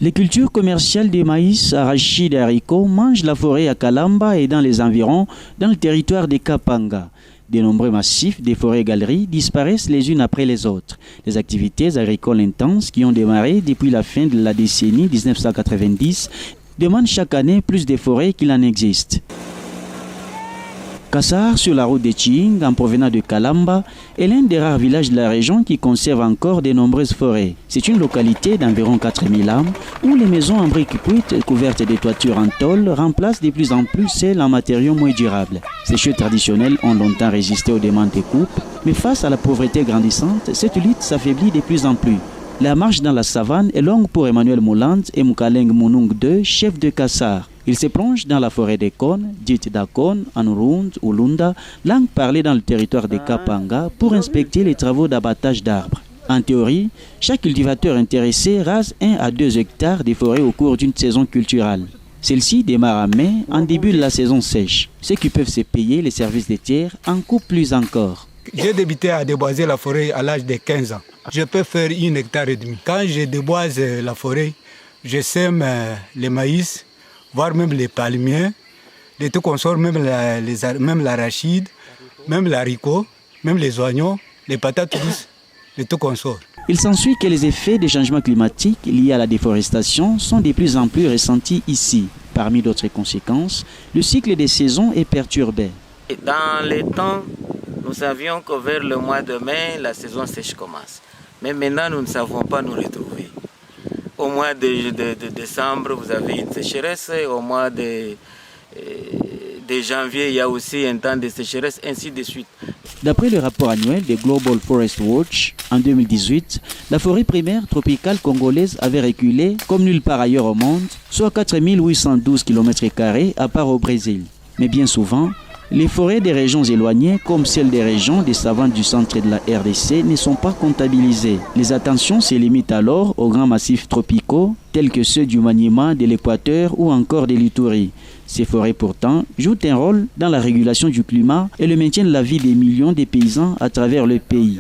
Les cultures commerciales de maïs, arachides et haricots mangent la forêt à Kalamba et dans les environs, dans le territoire de Kapanga. De nombreux massifs des forêts-galeries disparaissent les unes après les autres. Les activités agricoles intenses qui ont démarré depuis la fin de la décennie 1990 demandent chaque année plus de forêts qu'il en existe. Kassar, sur la route de Chiing, en provenant de Kalamba, est l'un des rares villages de la région qui conserve encore de nombreuses forêts. C'est une localité d'environ 4000 âmes où les maisons en briques cuites couvertes de toitures en tôle remplacent de plus en plus celles en matériaux moins durables. Ces chutes traditionnelles ont longtemps résisté aux demandes des coupes, mais face à la pauvreté grandissante, cette lutte s'affaiblit de plus en plus. La marche dans la savane est longue pour Emmanuel Mouland et Mukaleng Munung II, chef de Kassar. Il se plonge dans la forêt des Cônes, dite Dakon, Anurund ou Lunda, langue parlée dans le territoire de Kapanga, pour inspecter les travaux d'abattage d'arbres. En théorie, chaque cultivateur intéressé rase 1 à 2 hectares de forêt au cours d'une saison culturelle. Celle-ci démarre en mai, en début de la saison sèche. Ceux qui peuvent se payer les services de terre en coupent plus encore. J'ai débuté à déboiser la forêt à l'âge de 15 ans. Je peux faire 1,5 hectare. Quand je déboise la forêt, je sème les maïs, voire même les palmiers, les tout consorts, même l'arachide, même l'haricot, même les oignons, les patates douces, les tout consorts. Il s'ensuit que les effets des changements climatiques liés à la déforestation sont de plus en plus ressentis ici. Parmi d'autres conséquences, le cycle des saisons est perturbé. Dans les temps, nous savions que vers le mois de mai, la saison sèche commence. Mais maintenant, nous ne savons pas nous retrouver. Au mois de décembre, vous avez une sécheresse. Au mois de janvier, il y a aussi un temps de sécheresse, ainsi de suite. D'après le rapport annuel de Global Forest Watch, en 2018, la forêt primaire tropicale congolaise avait reculé comme nulle part ailleurs au monde, soit 4812 km² à part au Brésil. Mais bien souvent, les forêts des régions éloignées, comme celles des régions des savanes du centre de la RDC, ne sont pas comptabilisées. Les attentions se limitent alors aux grands massifs tropicaux, tels que ceux du Maniema, de l'Équateur ou encore de l'Ituri. Ces forêts pourtant jouent un rôle dans la régulation du climat et le maintien de la vie des millions de paysans à travers le pays.